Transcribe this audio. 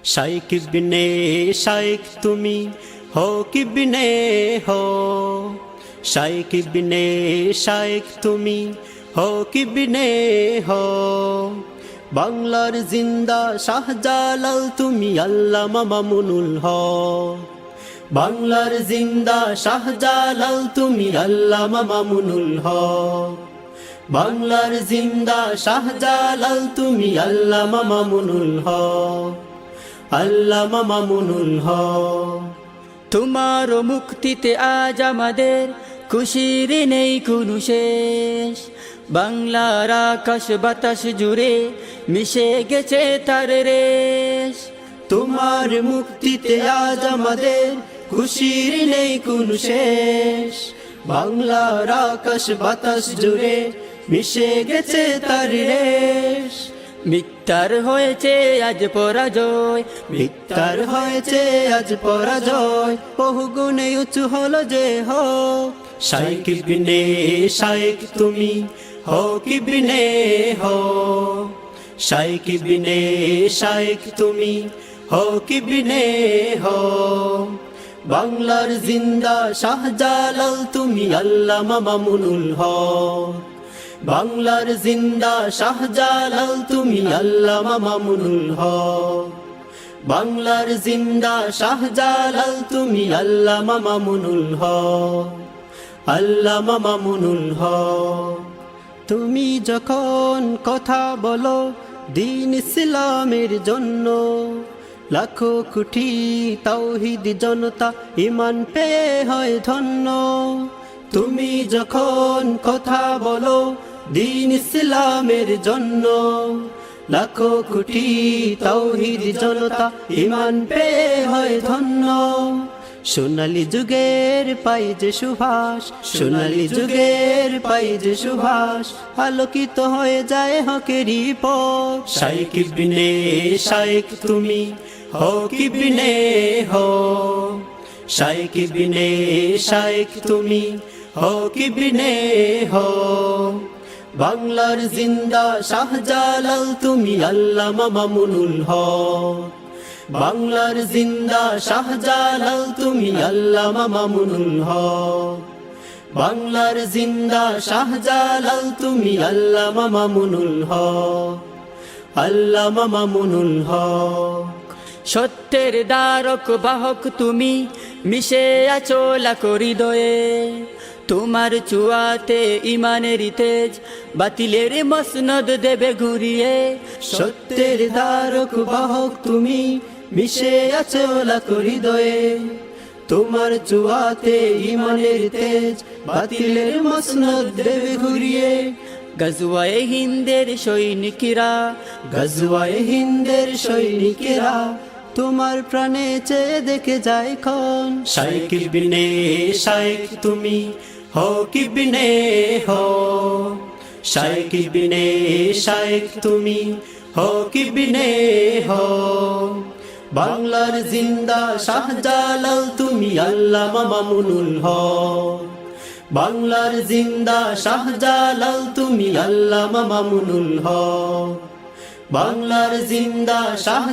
শাইখ ইবনে শাইখ তুমি হো কিবনে হো, শাইখ ইবনে শাইখ তুমি হো কিবনে হো। বাংলার জিন্দা শাহজালাল তুমি আল্লামা মামুনুল হক। বাংলার জিন্দা শাহজালাল তুমি আল্লামা মামুনুল হক। বাংলার জিন্দা শাহজালাল তুমি আল্লামা মামুনুল হক, আল্লামা মামুনুল হক। তোমার মুক্তিতে আজ আমাদের খুশির নেই কোনো শেষ। বাংলার আকাশ বাতাস জুড়ে মিশে গেছে তার রেশ। তোমার মুক্তিতে আজ আমাদের খুশির নেই কোনো শেষ। বাংলার আকাশ বাতাস জুড়ে মিশে গেছে তার রেশ। মিথ্যার হয়েছে আজ পরাজয়, মিথ্যার হয়েছে আজ পরাজয়, বহু গুণে উঁচু হলো যে হোক। শাইখ ইবনে শাইখ তুমি হো কিবনে হো, শাইখ ইবনে শাইখ তুমি হো কিবনে হো। বাংলার জিন্দা শাহজালাল তুমি আল্লামা মামুনুল হক। বাংলার জিন্দা শাহজালাল তুমি আল্লামা মামুনুল হক। বাংলার জিন্দা শাহজালাল তুমি আল্লামা মামুনুল হক, আল্লামা মামুনুল হক। তুমি যখন কথা বলো দ্বীন ইসলামের জন্য, লাখো কোটি তাওহীদ জনতা ঈমান পেয়ে হয় ধন্য। তুমি যখন কথা বলো দ্বীন ইসলামের জন্য, লাখো কোটি তাওহীদ জনতা ঈমান পেয়ে হয় ধন্য। সোনালী যুগের পাই যে সুভাষ, সোনালী যুগের পাই যে সুভাষ, আলোকিত হয়ে যায় হকেরই পথ। শাইখ ইবনে শাইখ তুমি হো কিবনে হো, শাইখ ইবনে শাইখ তুমি হো কিবনে হো। বাংলার জিন্দা শাহজালাল তুমি আল্লামা মামুনুল হক। বাংলার জিন্দা শাহজালাল তুমি আল্লামা মামুনুল হক। বাংলার জিন্দা শাহজালাল তুমি আল্লামা মামুনুল হক, আল্লামা মামুনুল হক। সত্যের দ্বারক বাহক তুমি, মিশে আছো লাখো হৃদয়ে। তোমার চুয়াতে ইমানের তেজ, বাতিলের মসনদ দেবে ঘুরিয়ে। সত্যের দ্বারক বাহক তুমি, মিশে আছো লাখো হৃদয়ে। তোমার চুয়াতে ইমানের তেজ, বাতিলের মসনদ দেবে ঘুরিয়ে। গজওয়ায়ে হিন্দের সৈনিকেরা, গজওয়ায়ে হিন্দের সৈনিকেরা, তোমার প্রাণে চেয়ে দেখে যায় ক্ষণ। শাইখ ইবনে শাইখ তুমি হো কিবনে হো, শাইখ ইবনে শাইখ তুমি হো কিবনে হো। বাংলার জিন্দা শাহজালাল তুমি আল্লামা মামুনুল হক। বাংলার জিন্দা শাহজালাল তুমি আল্লামা মামুনুল হক। বাংলার জিন্দা শাহ